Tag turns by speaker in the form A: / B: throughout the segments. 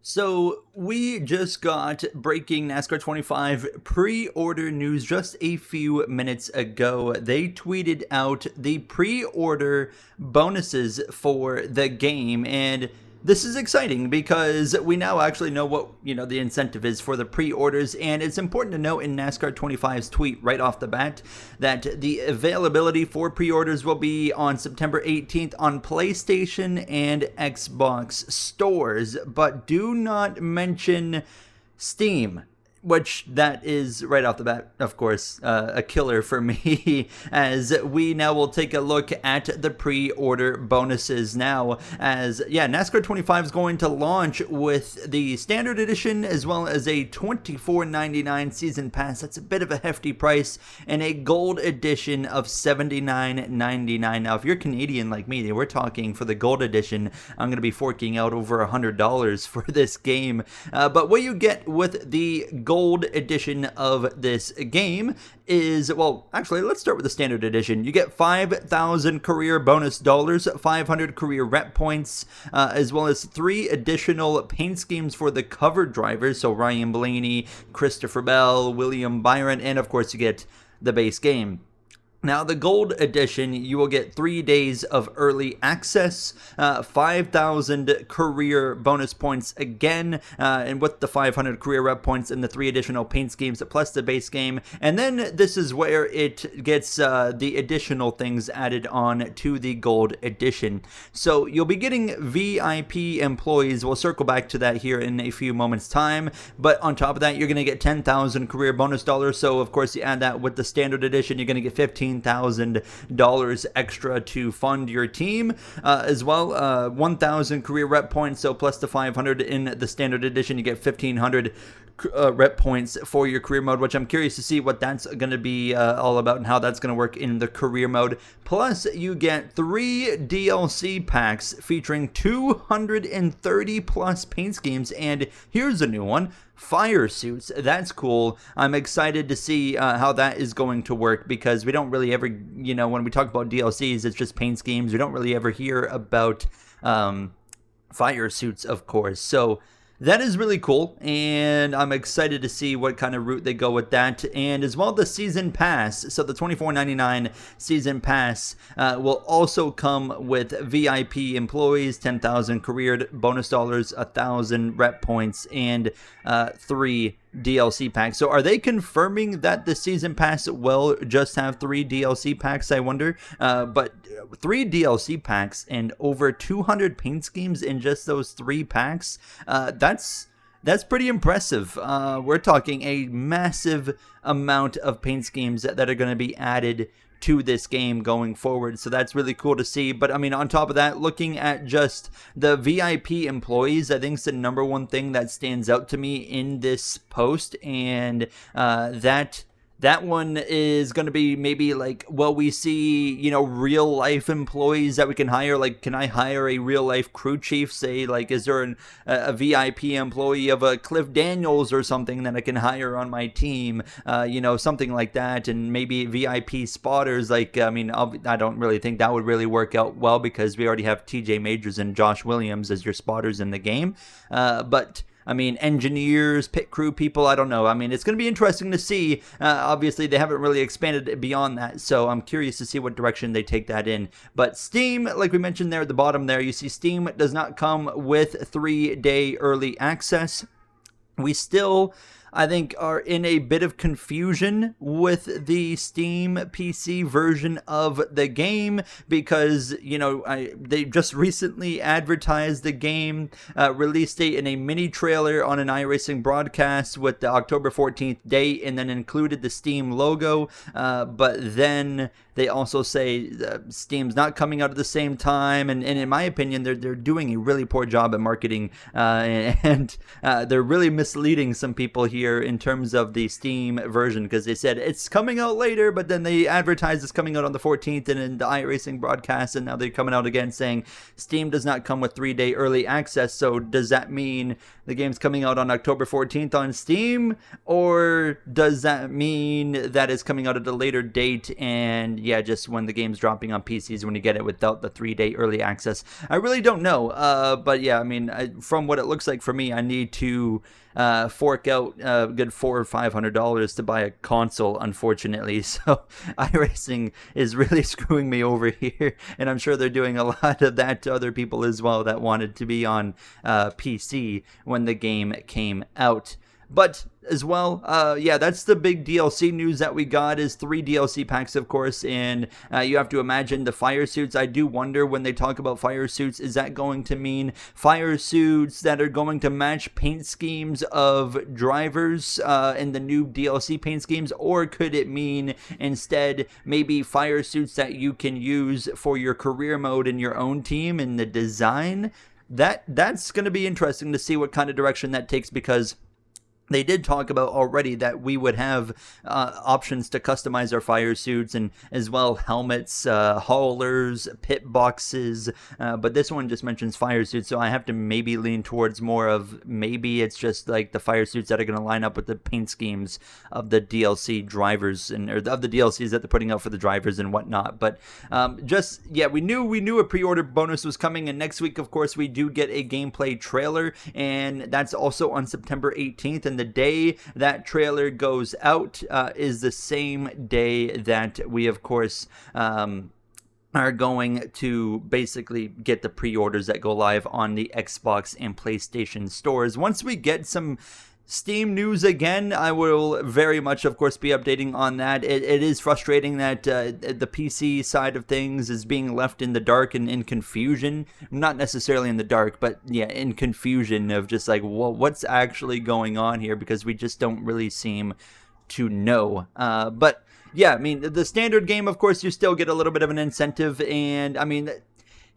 A: So we just got breaking NASCAR 25 pre-order news just a few minutes ago. They tweeted out the pre-order bonuses for the game, and this is exciting because we now actually know what, the incentive is for the pre-orders. And it's important to note in NASCAR 25's tweet right off the bat that the availability for pre-orders will be on September 18th on PlayStation and Xbox stores, but do not mention Steam, which that is right off the bat, of course, a killer for me, as we now will take a look at the pre-order bonuses now, as, NASCAR 25 is going to launch with the standard edition as well as a $24.99 season pass. That's a bit of a hefty price, and a gold edition of $79.99. Now, if you're Canadian like me, we're talking for the gold edition, I'm going to be forking out over $100 for this game. But what you get with the gold edition of this game is, well, actually, let's start with the standard edition. You get 5,000 career bonus dollars, 500 career rep points, as well as 3 additional paint schemes for the cover drivers. So Ryan Blaney, Christopher Bell, William Byron, and of course you get the base game. Now, the gold edition, you will get 3 days of early access, 5,000 career bonus points again, and with the 500 career rep points and the 3 additional paint schemes plus the base game. And then this is where it gets the additional things added on to the gold edition. So you'll be getting VIP employees. We'll circle back to that here in a few moments' time. But on top of that, you're going to get 10,000 career bonus dollars. So, of course, you add that with the standard edition, you're going to get $15,000 extra to fund your team, as well 1,000 career rep points. So plus the 500 in the standard edition, you get 1,500 rep points for your career mode, which I'm curious to see what that's going to be all about and how that's going to work in the career mode. Plus, you get 3 DLC packs featuring 230 plus paint schemes, and here's a new one: fire suits. That's cool. I'm excited to see how that is going to work, because we don't really ever, when we talk about DLCs, it's just paint schemes. We don't really ever hear about fire suits, of course. So that is really cool, and I'm excited to see what kind of route they go with that. And as well, the season pass, so the $24.99 season pass will also come with VIP employees, 10,000 career bonus dollars, 1,000 rep points, and 3 DLC packs. So are they confirming that the season pass will just have 3 DLC packs, I wonder? But 3 DLC packs and over 200 paint schemes in just those 3 packs, that's pretty impressive. We're talking a massive amount of paint schemes that are going to be added to this game going forward. So that's really cool to see. But I mean, on top of that, looking at just the VIP employees, I think is the number one thing that stands out to me in this post. And that one is going to be maybe like, well, we see, real life employees that we can hire. Like, can I hire a real life crew chief? Say, like, is there a VIP employee of a Cliff Daniels or something that I can hire on my team? Something like that. And maybe VIP spotters. Like, I mean, I don't really think that would really work out well, because we already have TJ Majors and Josh Williams as your spotters in the game. But I mean, engineers, pit crew people, I don't know. I mean, it's going to be interesting to see. Obviously, they haven't really expanded it beyond that, so I'm curious to see what direction they take that in. But Steam, like we mentioned there at the bottom there, you see Steam does not come with 3-day early access. We still, I think, are in a bit of confusion with the Steam PC version of the game, because, they just recently advertised the game release date in a mini trailer on an iRacing broadcast with the October 14th date, and then included the Steam logo. But then they also say Steam's not coming out at the same time, and in my opinion, they're doing a really poor job at marketing, and they're really misleading some people here in terms of the Steam version, because they said it's coming out later, but then they advertised it's coming out on the 14th and in the iRacing broadcast, and now they're coming out again saying Steam does not come with 3-day early access. So does that mean the game's coming out on October 14th on Steam, or does that mean that it's coming out at a later date and, yeah, just when the game's dropping on PCs, when you get it without the 3-day early access. I really don't know, but yeah, I mean, from what it looks like for me, I need to fork out a good $400 or $500 to buy a console, unfortunately. So iRacing is really screwing me over here, and I'm sure they're doing a lot of that to other people as well that wanted to be on PC when the game came out. But as well, yeah, that's the big DLC news that we got, is 3 DLC packs, of course, and you have to imagine the fire suits. I do wonder when they talk about fire suits, is that going to mean fire suits that are going to match paint schemes of drivers in the new DLC paint schemes, or could it mean instead maybe fire suits that you can use for your career mode in your own team in the design? That's going to be interesting to see what kind of direction that takes, because they did talk about already that we would have options to customize our fire suits, and as well helmets, haulers, pit boxes, but this one just mentions fire suits, so I have to maybe lean towards more of maybe it's just like the fire suits that are going to line up with the paint schemes of the DLC drivers, and or of the DLCs that they're putting out for the drivers and whatnot. But just, yeah, we knew a pre-order bonus was coming, and next week, of course, we do get a gameplay trailer, and that's also on September 18th, and the day that trailer goes out is the same day that we, of course, are going to basically get the pre-orders that go live on the Xbox and PlayStation stores. Once we get some Steam news again, I will very much, of course, be updating on that. It is frustrating that the PC side of things is being left in the dark and in confusion. Not necessarily in the dark, but yeah, in confusion of just like, well, what's actually going on here, because we just don't really seem to know. But yeah, I mean, the standard game, of course, you still get a little bit of an incentive, and I mean,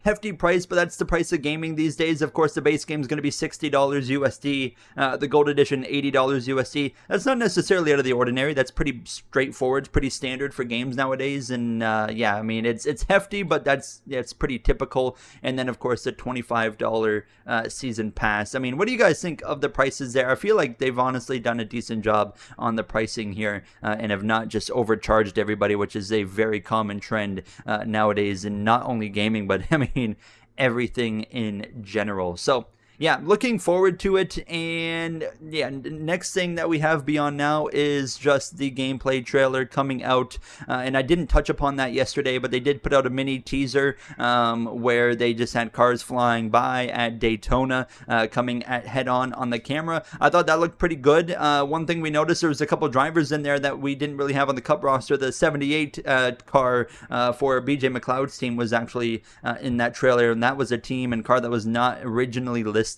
A: hefty price, but that's the price of gaming these days. Of course, the base game is going to be $60 USD, the gold edition $80 USD. That's not necessarily out of the ordinary. That's pretty straightforward, pretty standard for games nowadays. And yeah, I mean, it's hefty, but it's pretty typical. And then, of course, the $25 season pass. I mean, what do you guys think of the prices there? I feel like they've honestly done a decent job on the pricing here, and have not just overcharged everybody, which is a very common trend nowadays in not only gaming, but I mean, everything in general. So yeah, looking forward to it. And yeah, next thing that we have beyond now is just the gameplay trailer coming out, and I didn't touch upon that yesterday, but they did put out a mini teaser where they just had cars flying by at Daytona, coming at head-on on the camera. I thought that looked pretty good. One thing we noticed, there was a couple drivers in there that we didn't really have on the Cup roster. The 78 car for BJ McLeod's team was actually in that trailer, and that was a team and car that was not originally listed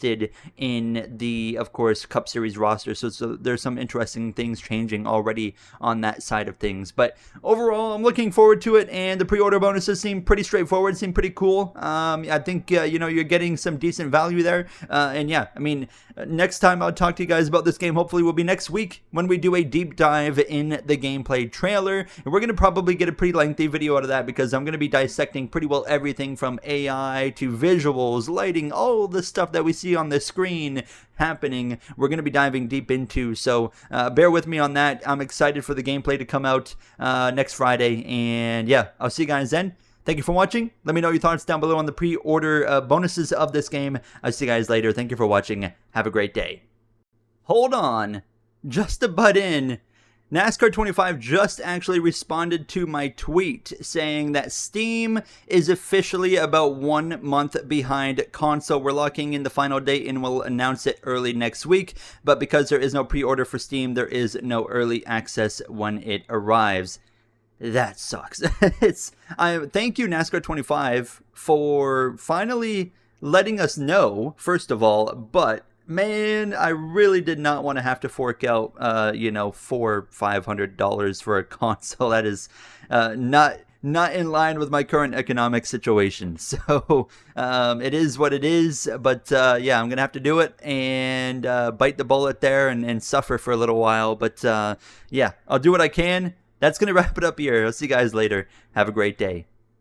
A: in the, of course, Cup Series roster. So there's some interesting things changing already on that side of things. But overall, I'm looking forward to it, and the pre-order bonuses seem pretty straightforward, seem pretty cool. I think you know, you're getting some decent value there, and yeah, I mean, next time I'll talk to you guys about this game hopefully will be next week when we do a deep dive in the gameplay trailer, and we're going to probably get a pretty lengthy video out of that, because I'm going to be dissecting pretty well everything from AI to visuals, lighting, all the stuff that we see on the screen happening, we're going to be diving deep into. So bear with me on that. I'm excited for the gameplay to come out next Friday, and yeah, I'll see you guys then. Thank you for watching. Let me know your thoughts down below on the pre-order bonuses of this game. I'll see you guys later. Thank you for watching. Have a great day. Hold on. Just to butt in, NASCAR 25 just actually responded to my tweet saying that Steam is officially about 1 month behind console. We're locking in the final date and we'll announce it early next week. But because there is no pre-order for Steam, there is no early access when it arrives. That sucks. Thank you, NASCAR 25, for finally letting us know, first of all, but man, I really did not want to have to fork out, you know, $400 or $500 for a console. That is not in line with my current economic situation. So it is what it is. But yeah, I'm gonna have to do it and bite the bullet there and suffer for a little while. But yeah, I'll do what I can. That's gonna wrap it up here. I'll see you guys later. Have a great day.